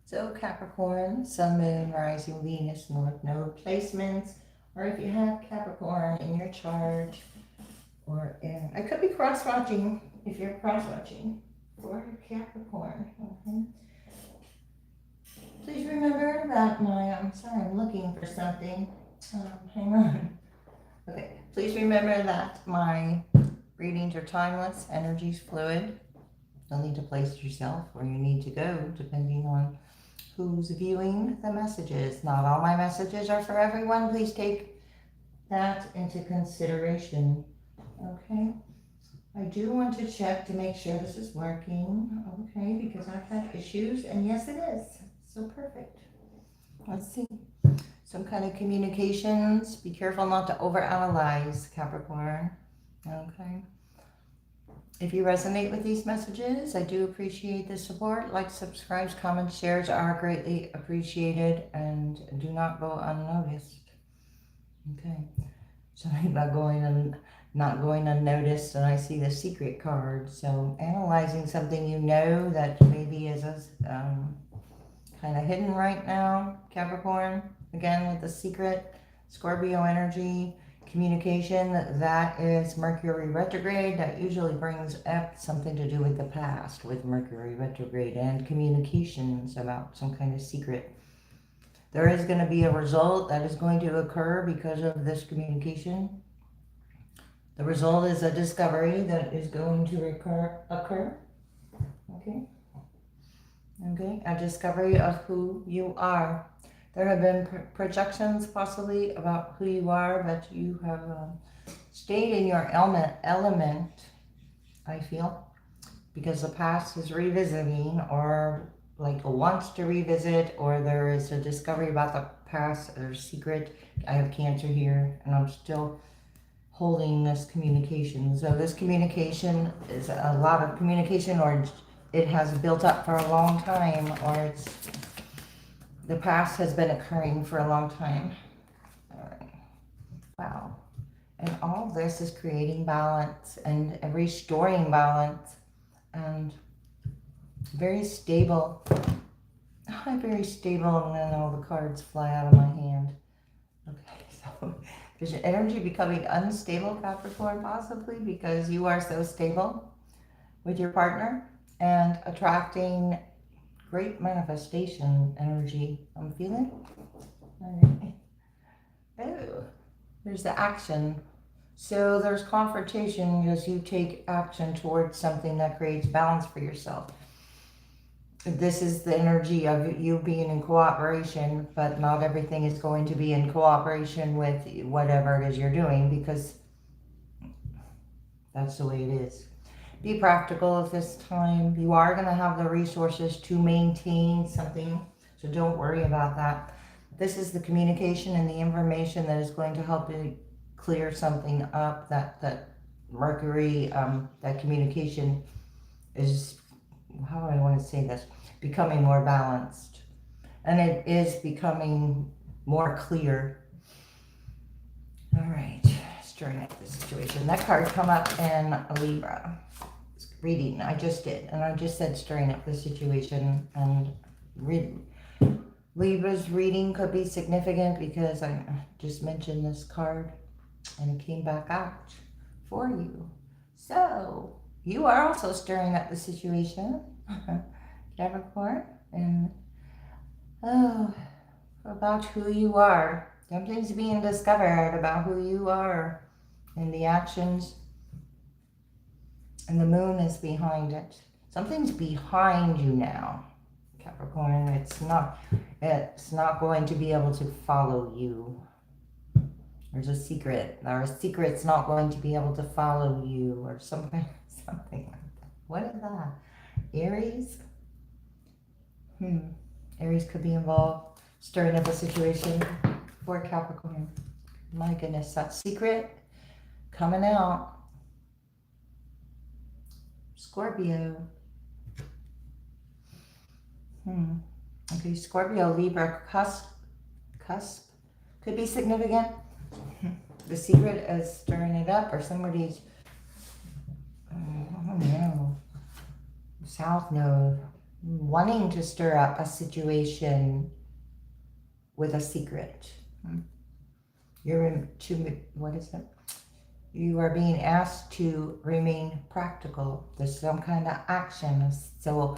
So Capricorn, Sun, Moon, Rising, Venus, North Node placements, or if you have Capricorn in your chart, or in, I could be cross-watching if you're cross-watching for Capricorn. Okay. Please remember that I'm sorry, I'm looking for something. Hang on. Okay, please remember that my readings are timeless, energy's fluid. You'll need to place yourself where you need to go depending on who's viewing the messages. Not all my messages are for everyone. Please take that into consideration. Okay. I do want to check to make sure this is working. Okay, because I've had issues, and yes, it is. So perfect. Let's see. Some kind of communications. Be careful not to overanalyze, Capricorn. Okay. If you resonate with these messages, I do appreciate the support. Likes, subscribes, comments, shares are greatly appreciated and do not go unnoticed. Okay. So I'm not going unnoticed, and I see the secret card. So analyzing something you know that maybe is kind of hidden right now, Capricorn. Again, with the secret, Scorpio energy. Communication, that is Mercury retrograde. That usually brings up something to do with the past with Mercury retrograde and communications about some kind of secret. There is going to be a result that is going to occur because of this communication. The result is a discovery that is going to occur. Okay. Okay. A discovery of who you are. There have been projections possibly about who you are, but you have stayed in your element, I feel, because the past is revisiting, or like wants to revisit, or there is a discovery about the past or secret. I have Cancer here, and I'm still holding this communication. So this communication is a lot of communication, or it has built up for a long time, or the past has been occurring for a long time. All right. Wow. And all this is creating balance and restoring balance and very stable. I'm very stable, and then all the cards fly out of my hand. Okay, so there's your energy becoming unstable, Capricorn, possibly because you are so stable with your partner and attracting great manifestation energy. I'm feeling. All right. Oh, there's the action. So there's confrontation as you take action towards something that creates balance for yourself. This is the energy of you being in cooperation, but not everything is going to be in cooperation with whatever it is you're doing, because that's the way it is. Be practical at this time. You are going to have the resources to maintain something, so don't worry about that. This is the communication and the information that is going to help you clear something up. That Mercury, that communication is, how do I want to say this, becoming more balanced, and it is becoming more clear. All right, stirring up the situation. That card come up in a Libra reading. I just did, and I just said stirring up the situation, and Libra's reading could be significant because I just mentioned this card and it came back out for you. So you are also stirring up the situation, Capricorn, and about who you are. Something's being discovered about who you are and the actions, and the moon is behind it. Something's behind you now, Capricorn. It's not going to be able to follow you. There's a secret, or a secret's not going to be able to follow you, or something like that. What is that? Aries? Aries could be involved, stirring up a situation for Capricorn. My goodness, that secret coming out. Scorpio. Okay, Scorpio, Libra, cusp could be significant. The secret is stirring it up, or somebody's, I don't know, South Node. wanting to stir up a situation with a secret. What is it? You are being asked to remain practical. There's some kind of action. So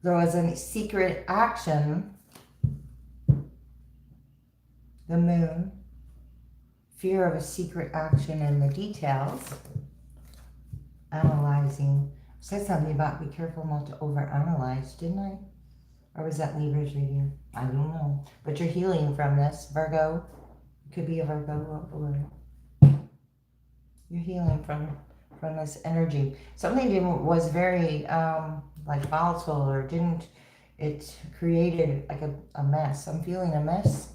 there was a secret action. The moon. Fear of a secret action and the details. Analyzing. I said something about be careful not to overanalyze, didn't I? Or was that Libra's reading? I don't know. But you're healing from this, Virgo. It could be a Virgo or you're healing from this energy. Something was very like volatile, or it created like a mess. I'm feeling a mess.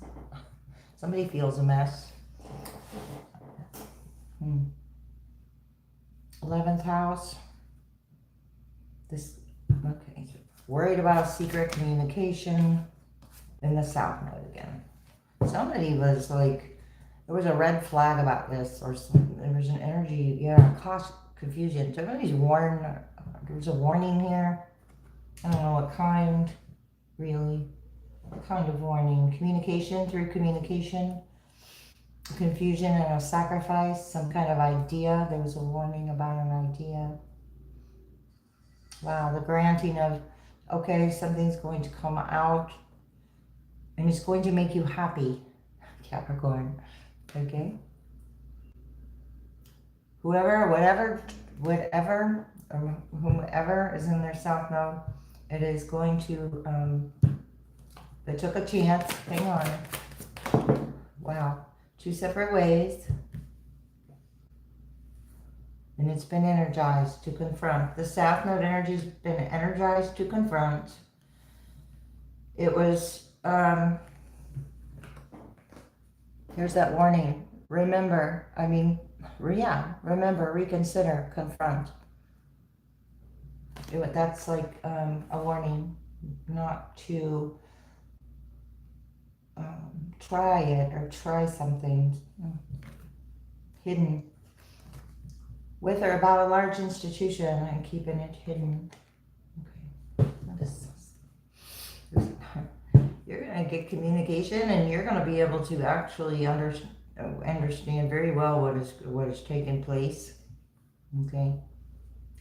Somebody feels a mess. 11th house. Okay. Worried about secret communication in the South Node again. Somebody was like, there was a red flag about this, or there was an energy, confusion. Somebody's warned, there was a warning here. I don't know what kind, really. What kind of warning? Communication, through communication. Confusion and a sacrifice, some kind of idea. There was a warning about an idea. Wow, the granting of, okay, something's going to come out and it's going to make you happy, Capricorn. Okay? Whoever is in their South Node, it is going to, they took a chance. Hang on. Wow. 2 separate ways. And it's been energized to confront. The South Node energy's been energized to confront. It was, here's that warning. Remember, remember, reconsider, confront. That's like a warning not to try it or try something hidden with or about a large institution and keeping it hidden. Okay, you're going to get communication, and you're going to be able to actually understand very well what is taking place. Okay,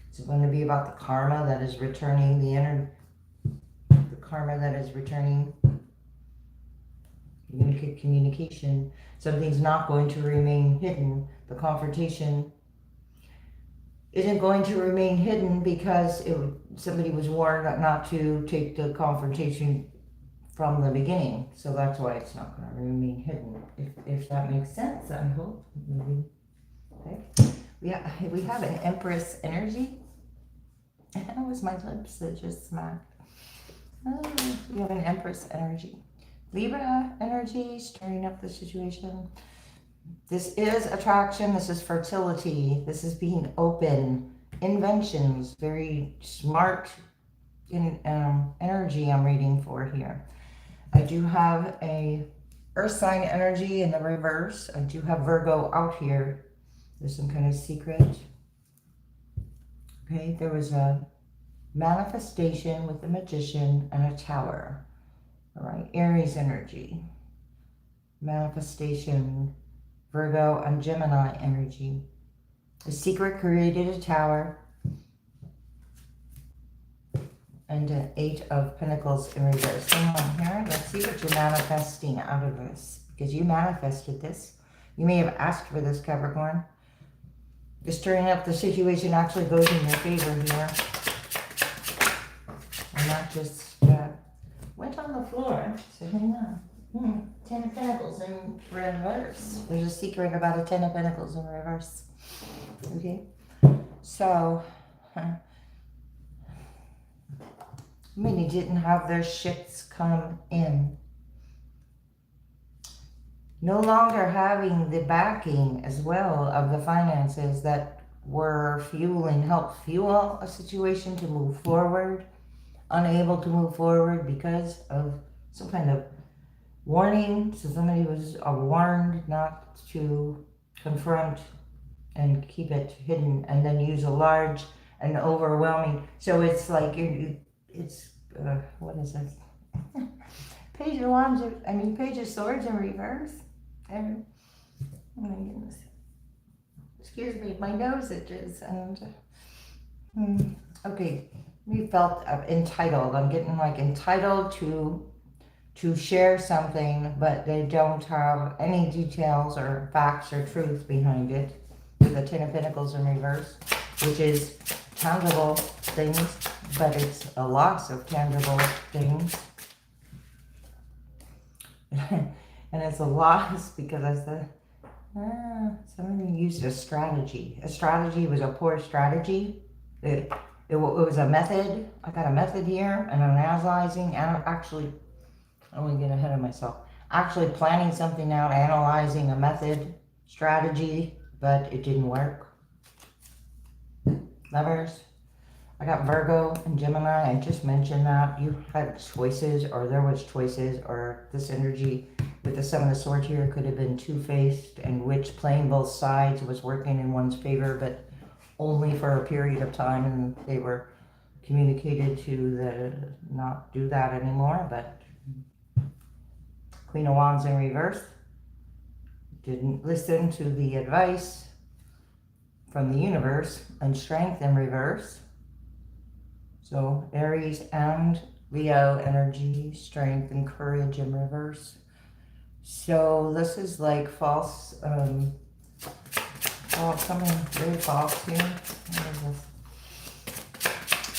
it's going to be about the karma that is returning, the karma that is returning. You're going to get communication. Something's not going to remain hidden. The confrontation isn't going to remain hidden because somebody was warned not to take the confrontation from the beginning. So that's why it's not going to remain hidden. If that makes sense, I hope. Maybe. Okay. We have an Empress energy. That was my lips that just smacked. Oh, we have an Empress energy. Libra energy, stirring up the situation. This is attraction. This is fertility. This is being open. Inventions. Very smart energy I'm reading for here. I do have a Earth sign energy in the reverse. I do have Virgo out here. There's some kind of secret. Okay, there was a manifestation with the Magician and a Tower. All right, Aries energy. Manifestation, Virgo and Gemini energy. The secret created a tower. And an 8 of Pentacles in reverse. Hang on here. Let's see what you're manifesting out of this. Because you manifested this. You may have asked for this, Capricorn. Just turning up the situation actually goes in your favor here. And not just went on the floor. So hang on. 10 of Pentacles in reverse. There's a secret about a 10 of Pentacles in reverse. Okay. So, many didn't have their ships come in. No longer having the backing as well of the finances that were help fuel a situation to move forward. Unable to move forward because of some kind of warning. So somebody was warned not to confront and keep it hidden, and then use a large and overwhelming. So it's like it's, what is it? Page of Wands, Page of Swords in reverse. And, oh my goodness. Excuse me, my nose itches. And, okay, we felt entitled. I'm getting like entitled to share something, but they don't have any details or facts or truth behind it, with the Ten of Pentacles in reverse, which is tangible things, but it's a loss of tangible things. And it's a loss because I said, somebody used a strategy. A strategy was a poor strategy. It was a method. I got a method here, and I'm analyzing, and I don't want to get ahead of myself. Actually planning something out, analyzing a method, strategy, but it didn't work. Lovers, I got Virgo and Gemini. I just mentioned that you had choices, or there was choices, or this energy with the Seven of Swords here could have been two-faced, and which playing both sides was working in one's favor, but only for a period of time, and they were communicated to not do that anymore. But Queen of Wands in reverse, didn't listen to the advice from the universe, and Strength in reverse. So Aries and Leo energy, strength and courage in reverse. So this is like false, something very false here. What is this?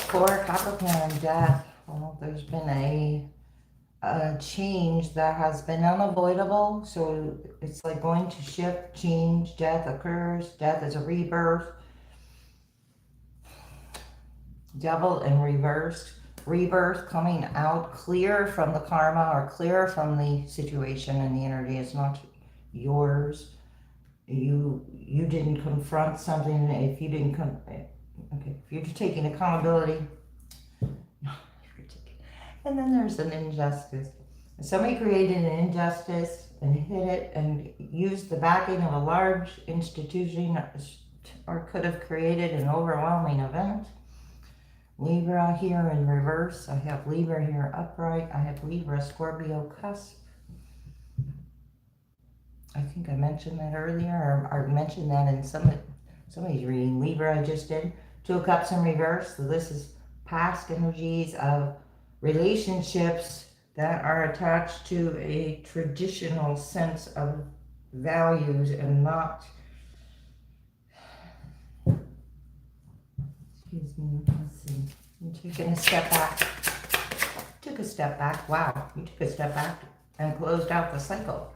For Capricorn, death. Well, there's been a change that has been unavoidable. So it's like going to shift, change, death occurs. Death is a rebirth. Devil in reverse. Rebirth, coming out clear from the karma, or clear from the situation and the energy. It's not yours. You didn't confront something. If you didn't if you're taking accountability. And then there's an injustice. Somebody created an injustice and hid it and used the backing of a large institution, or could have created an overwhelming event. Libra here in reverse. I have Libra here upright. I have Libra, Scorpio cusp. I think I mentioned that earlier, or mentioned that in somebody's reading. Libra I just did. Two of Cups in reverse. So this is past energies of relationships that are attached to a traditional sense of values, and not, excuse me, let's see. I'm taking a step back. Took a step back. Wow, you took a step back and closed out the cycle.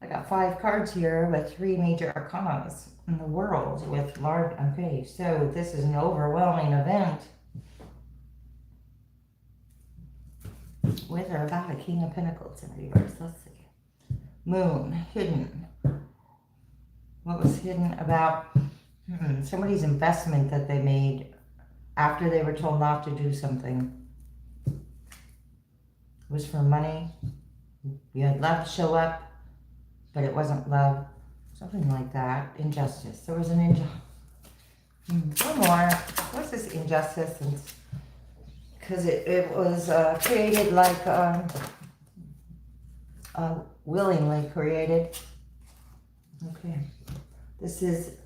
I got 5 cards here with 3 major arcanas in the world with large, okay, so this is an overwhelming event. With or about a King of Pentacles in reverse. Let's see. Moon, hidden. What was hidden about somebody's investment that they made after they were told not to do something? It was for money. You had love show up, but it wasn't love. Something like that. Injustice. There was an injustice. One more. What's this injustice? Because it was created like willingly created. Okay. This is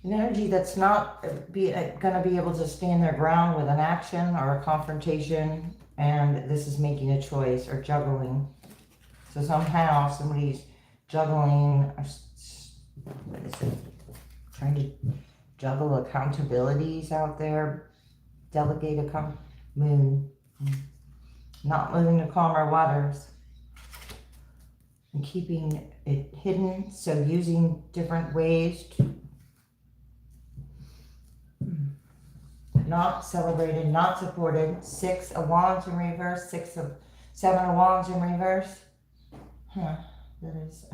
an energy that's not going to be able to stand their ground with an action or a confrontation, and this is making a choice or juggling. So somehow somebody's juggling, what is it? Trying to juggle accountabilities out there. Delegate a moon, not moving to calmer waters, and keeping it hidden. So using different ways to not celebrated, not supported. 6 of Wands in reverse. 7 of Wands in reverse. That is.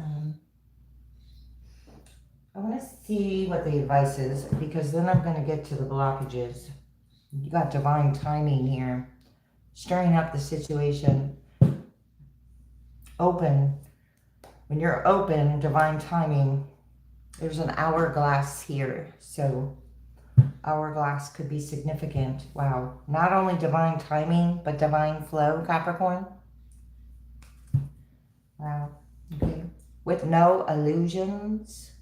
I want to see what the advice is, because then I'm going to get to the blockages. You got divine timing here, stirring up the situation. Open. When you're open, divine timing, there's an hourglass here. So hourglass could be significant. Wow. Not only divine timing, but divine flow, Capricorn. Wow. Okay. With no illusions.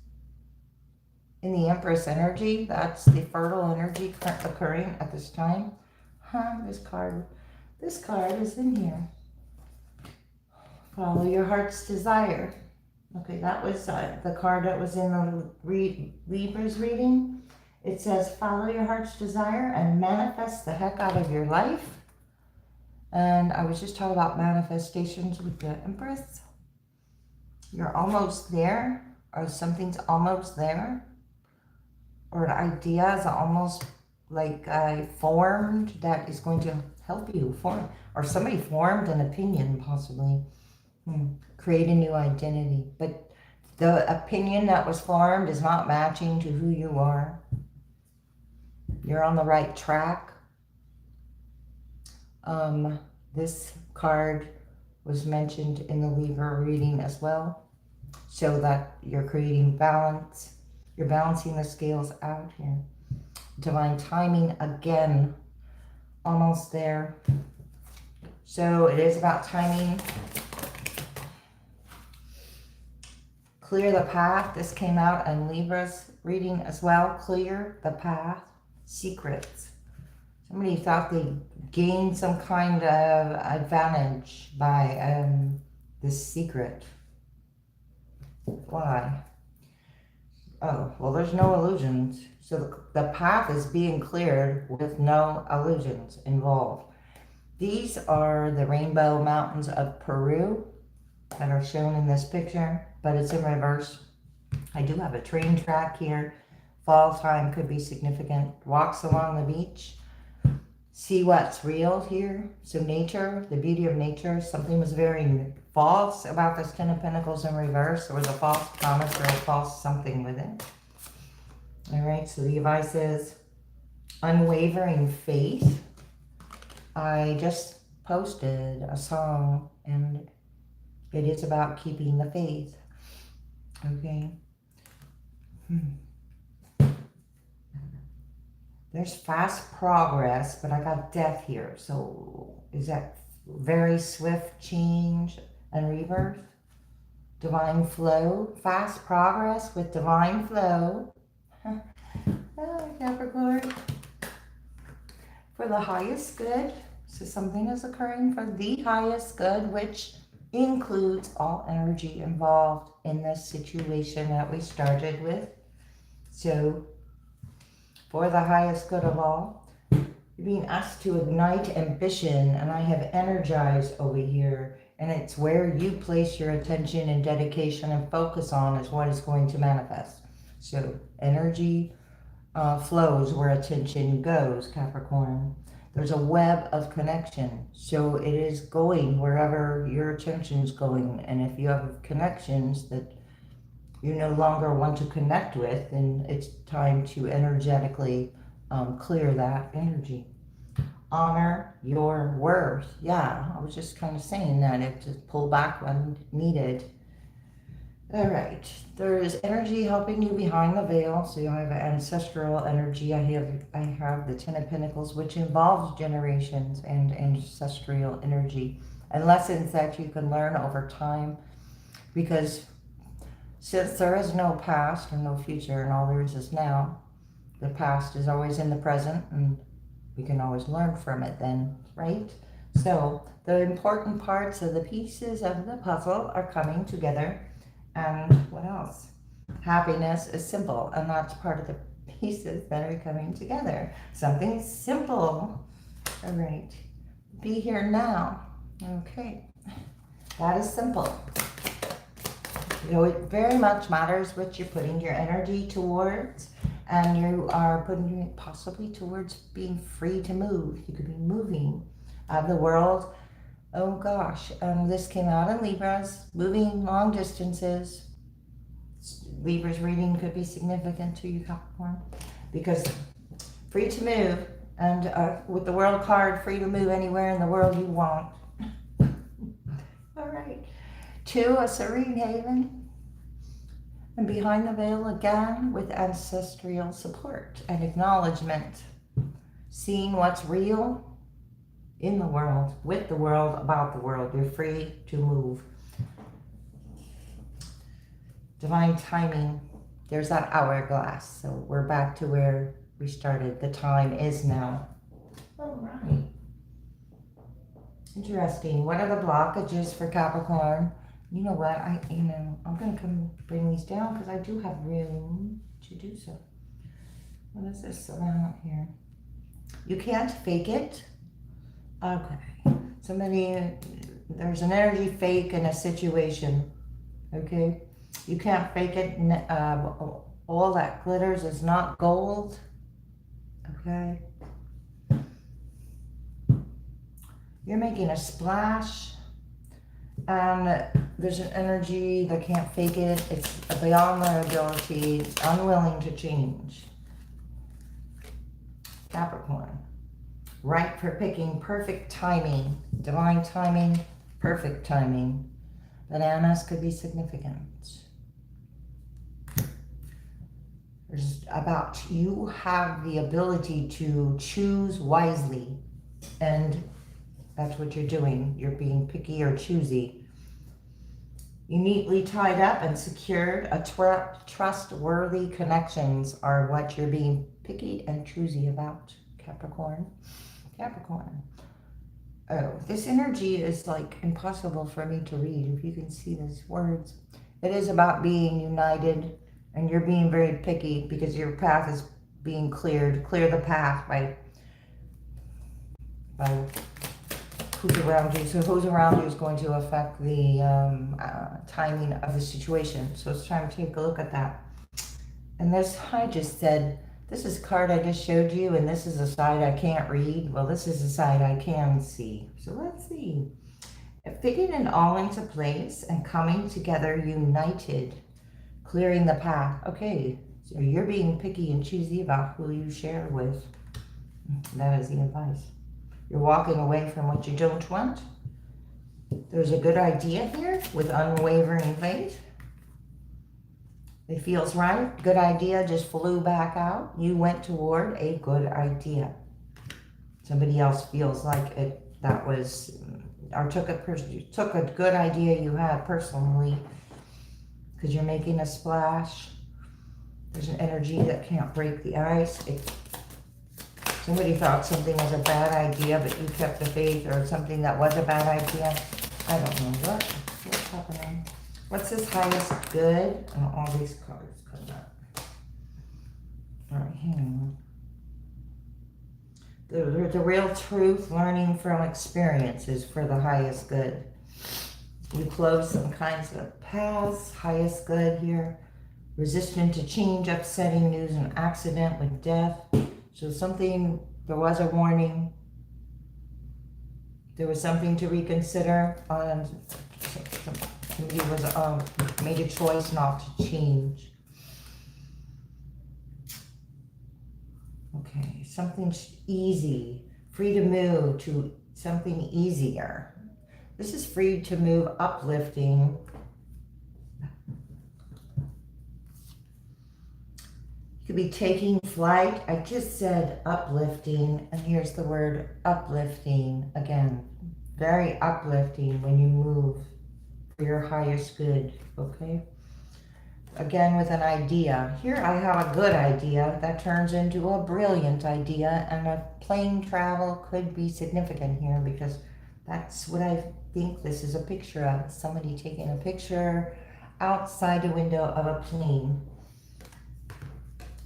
In the Empress energy, that's the fertile energy occurring at this time. This card is in here. Follow your heart's desire. Okay, that was the card that was in the Libra's reading. It says, follow your heart's desire and manifest the heck out of your life. And I was just talking about manifestations with the Empress. You're almost there, or something's almost there, or an idea is almost like formed that is going to help you form, or somebody formed an opinion possibly. Create a new identity, but the opinion that was formed is not matching to who you are. You're on the right track. This card was mentioned in the Libra reading as well, so that you're creating balance. You're balancing the scales out here. Divine timing again, almost there. So it is about timing. Clear the path. This came out in Libra's reading as well. Clear the path. Secrets. Somebody thought they gained some kind of advantage by this secret. Why? Oh, well, there's no illusions. So the path is being cleared with no illusions involved. These are the Rainbow Mountains of Peru that are shown in this picture, but it's in reverse. I do have a train track here. Fall time could be significant. Walks along the beach. See what's real here. So nature, the beauty of nature. Something was very false about this Ten of Pentacles in reverse. There was a false promise or a false something with it. All right, so the advice is unwavering faith. I just posted a song and it is about keeping the faith. Okay. There's fast progress, but I got death here. So is that very swift change and rebirth? Divine flow, fast progress with divine flow. Capricorn. For the highest good. So something is occurring for the highest good, which includes all energy involved in this situation that we started with. So for the highest good of all, you're being asked to ignite ambition, and I have energized over here, and it's where you place your attention and dedication and focus on is what is going to manifest. So energy flows where attention goes, Capricorn. There's a web of connection, so it is going wherever your attention is going, and if you have connections that you no longer want to connect with, then it's time to energetically clear that energy. Honor your worth. Yeah, I was just kind of saying that. It just pull back when needed. All right, there is energy helping you behind the veil. So you have ancestral energy. I have the Ten of Pentacles, which involves generations and ancestral energy and lessons that you can learn over time, because since there is no past or no future and all there is now, the past is always in the present and we can always learn from it then, right? So the important parts of the pieces of the puzzle are coming together. And what else? Happiness is simple, and that's part of the pieces that are coming together. Something simple. All right. Be here now. Okay. That is simple. You know, it very much matters what you're putting your energy towards, and you are putting it possibly towards being free to move. You could be moving out of the world. Oh gosh, this came out in Libras, moving long distances. Libra's reading could be significant to you, Capricorn, because free to move, and with the World card, free to move anywhere in the world you want. All right. 2, a serene haven. And behind the veil again with ancestral support and acknowledgement. Seeing what's real in the world, with the world, about the world. You're free to move. Divine timing. There's that hourglass. So we're back to where we started. The time is now. All right. Interesting. What are the blockages for Capricorn? You know what? I'm going to come bring these down because I do have room to do so. What is this around here? You can't fake it. Okay. There's an energy fake in a situation. Okay. You can't fake it. All that glitters is not gold. Okay. You're making a splash. And there's an energy that can't fake it. It's beyond their ability. It's unwilling to change. Capricorn. Right for picking perfect timing. Divine timing. Perfect timing. Bananas could be significant. There's about you have the ability to choose wisely. And that's what you're doing. You're being picky or choosy. You neatly tied up and secured. Trustworthy connections are what you're being picky and choosy about, Capricorn. Capricorn. Oh, this energy is like impossible for me to read. If you can see these words. It is about being united, and you're being very picky because your path is being cleared. Clear the path by who's around you. So who's around you is going to affect the timing of the situation. So it's time to take a look at that. And this, I just said, this is a card I just showed you, and this is a side I can't read. Well, this is a side I can see. So let's see. Fitting it all into place and coming together united, clearing the path. Okay, so you're being picky and choosy about who you share with. That is the advice. You're walking away from what you don't want. There's a good idea here with unwavering faith. It feels right. Good idea just flew back out. You went toward a good idea. Somebody else feels like that was, or took a good idea you had personally because you're making a splash. There's an energy that can't break the ice. Somebody thought something was a bad idea, but you kept the faith, or something that was a bad idea. I don't know what's happening. What's this highest good? Oh, all these cards come up. All right, hang on. The real truth, learning from experiences for the highest good. You close some kinds of paths, highest good here. Resistant to change, upsetting news, an accident with death. So there was a warning. There was something to reconsider. Somebody made a choice not to change. Okay, something easy. Free to move to something easier. This is free to move, uplifting. You could be taking flight. I just said uplifting, and here's the word uplifting again. Very uplifting when you move for your highest good, okay? Again, with an idea. Here I have a good idea that turns into a brilliant idea, and a plane travel could be significant here because that's what I think this is a picture of. Somebody taking a picture outside the window of a plane.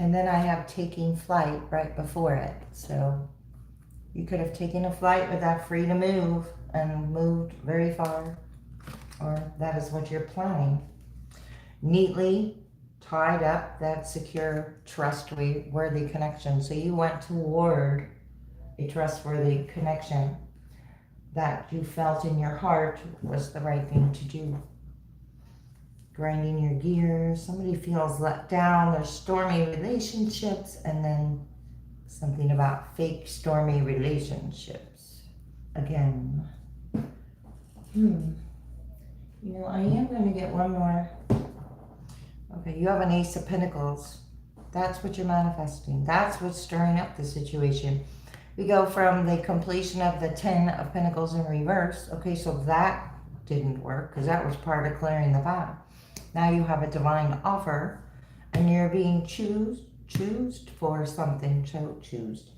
And then I have taking flight right before it. So you could have taken a flight with that free to move and moved very far. Or that is what you're planning. Neatly tied up that secure, trustworthy connection. So you went toward a trustworthy connection that you felt in your heart was the right thing to do. Grinding your gears. Somebody feels let down. There's stormy relationships, and then something about fake stormy relationships. Again. You know, I am going to get one more. Okay, you have an Ace of Pentacles. That's what you're manifesting. That's what's stirring up the situation. We go from the completion of the 10 of Pentacles in reverse. Okay, so that didn't work because that was part of clearing the path. Now you have a divine offer and you're being choosed for something. Choosed.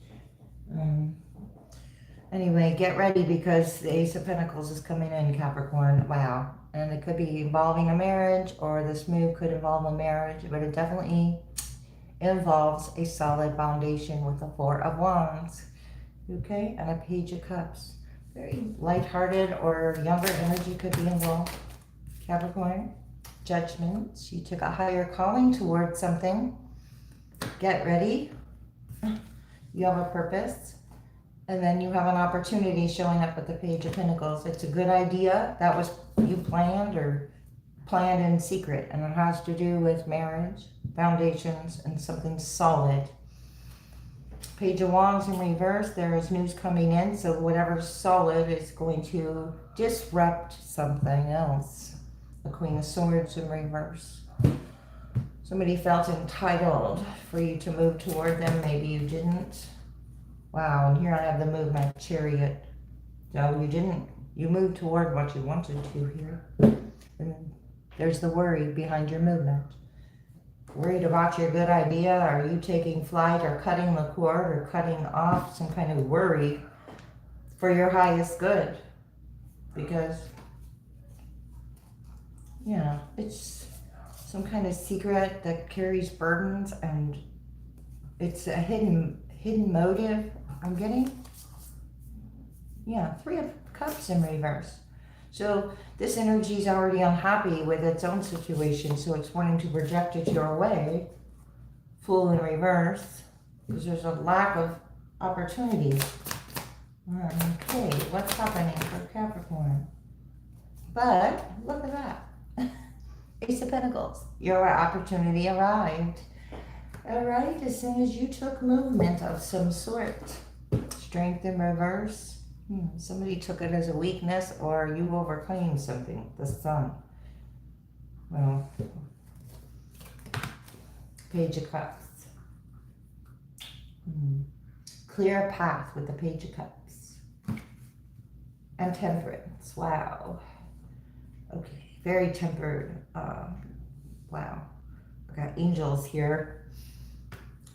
Anyway, get ready because the Ace of Pentacles is coming in, Capricorn. Wow. And it could be involving a marriage, or this move could involve a marriage, but it definitely involves a solid foundation with the Four of Wands. Okay, and a Page of Cups. Very lighthearted or younger energy could be involved. Capricorn, Judgment. You took a higher calling towards something. Get ready. You have a purpose. And then you have an opportunity showing up with the Page of Pentacles. It's a good idea. That was you planned or planned in secret. And it has to do with marriage, foundations, and something solid. Page of Wands in reverse. There is news coming in. So whatever's solid is going to disrupt something else. The Queen of Swords in reverse. Somebody felt entitled for you to move toward them. Maybe you didn't. Wow, and here I have the movement, Chariot. No, you didn't. You moved toward what you wanted to here. And there's the worry behind your movement. Worried about your good idea? Are you taking flight or cutting the cord or cutting off some kind of worry for your highest good? Because, yeah, it's some kind of secret that carries burdens and it's a hidden motive. I'm getting, yeah, Three of Cups in reverse. So this energy is already unhappy with its own situation, so it's wanting to project it your way. Fool in reverse, because there's a lack of opportunity. Okay, what's happening for Capricorn? But look at that. Ace of Pentacles. Your opportunity arrived. All right, as soon as you took movement of some sort. Strength in reverse. Somebody took it as a weakness or you overcame something. The Sun. Well, Page of Cups. Clear path with the Page of Cups. And Temperance. Wow. Okay, very tempered. Wow. I got angels here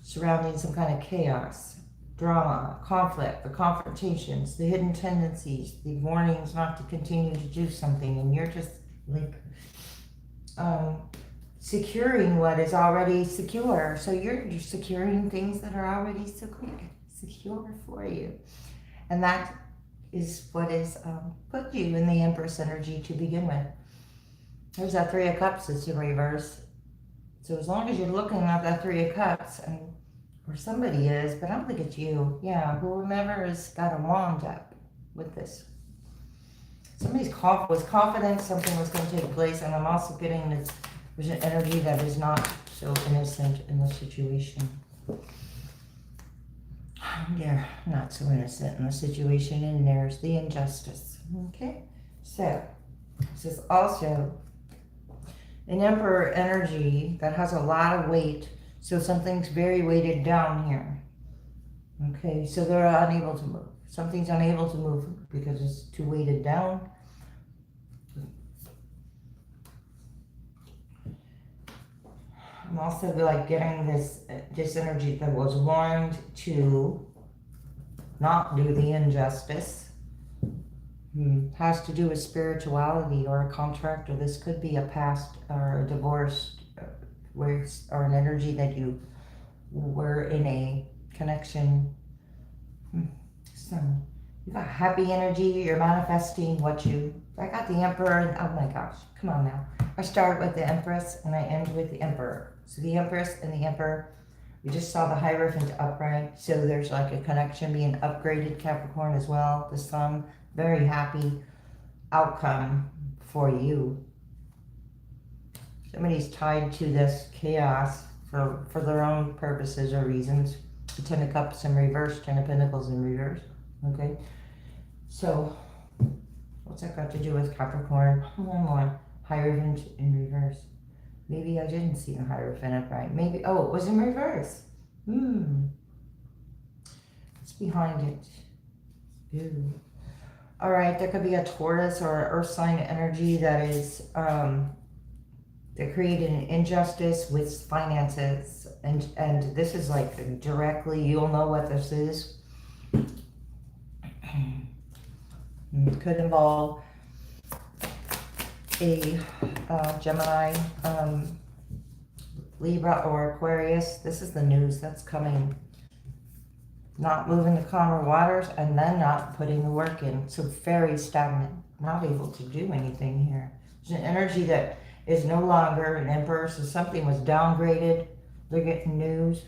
surrounding some kind of chaos, drama, conflict, the confrontations, the hidden tendencies, the warnings not to continue to do something, and you're just like securing what is already secure. So you're securing things that are already secure for you. And that is what is put you in the Empress energy to begin with. There's that Three of Cups that's in reverse. So as long as you're looking at that Three of Cups, and or somebody is, but I don't think it's you. Yeah, whoever has got a wand up with this. Somebody's was confident something was going to take place, and I'm also getting this, there's an energy that is not so innocent in the situation. They're not so innocent in the situation, and there's the injustice. Okay, so this is also an Emperor energy that has a lot of weight. So something's very weighted down here. Okay, so they're unable to move. Something's unable to move because it's too weighted down. I'm also like getting this energy that was warned to not do the injustice. Has to do with spirituality or a contract, or this could be a past or a divorce or an energy that you were in a connection. So you got happy energy, you're manifesting what I got the Emperor, and oh my gosh, come on now. I start with the Empress and I end with the Emperor. So the Empress and the Emperor, we just saw the Hierophant upright, so there's like a connection being upgraded, Capricorn as well. The Sun, very happy outcome for you. Somebody's tied to this chaos for their own purposes or reasons. The Ten of Cups in reverse, Ten of Pentacles in reverse. Okay, so what's that got to do with Capricorn? One more. Hierophant in reverse. Maybe I didn't see the Hierophant upright. Maybe, oh, it was in reverse. What's behind it? Ew. All right, there could be a Taurus or an earth sign energy that is, that created an injustice with finances. And this is like directly, you'll know what this is. It could involve a Gemini, Libra, or Aquarius. This is the news that's coming. Not moving the calmer waters and then not putting the work in. So very stagnant, not able to do anything here. There's an energy that is no longer an emperor, so something was downgraded. They're getting news.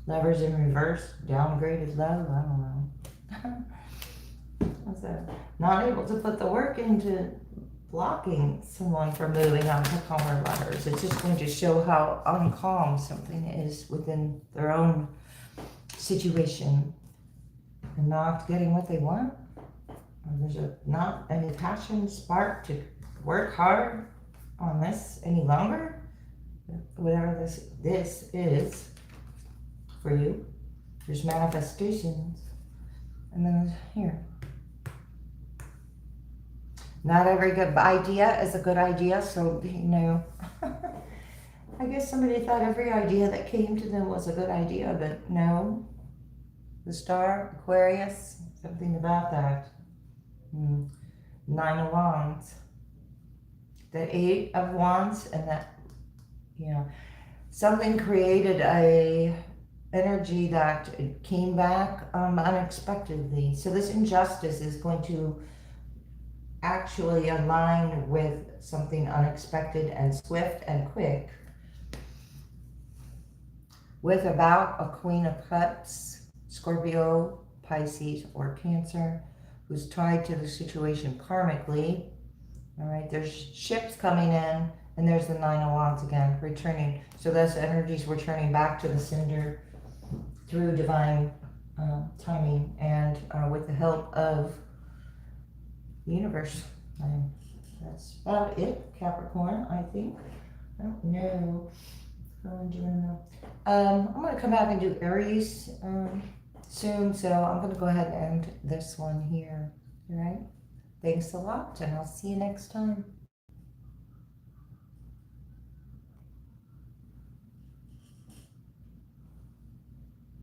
Lovers in reverse, downgraded love, I don't know. What's that? Not able to put the work into blocking someone from moving on to calmer waters. It's just going to show how uncalm something is within their own situation and not getting what they want. Or there's not any passion, spark to work hard on this any longer. Whatever this is for you. There's manifestations. And then here. Not every good idea is a good idea, so, you know, I guess somebody thought every idea that came to them was a good idea, but no. The star, Aquarius, something about that. 9 of Wands. The 8 of Wands, and that, you know, something created a energy that came back unexpectedly. So this injustice is going to actually align with something unexpected and swift and quick. With about a Queen of Cups, Scorpio, Pisces, or Cancer, who's tied to the situation karmically. All right, there's ships coming in, and there's the 9 of Wands again, returning. So those energies returning back to the sender through divine timing and with the help of the universe. That's about it, Capricorn, I think. I don't know. Do you want to know? I'm going to come back and do Aries soon, so I'm going to go ahead and end this one here. All right? Thanks a lot, and I'll see you next time.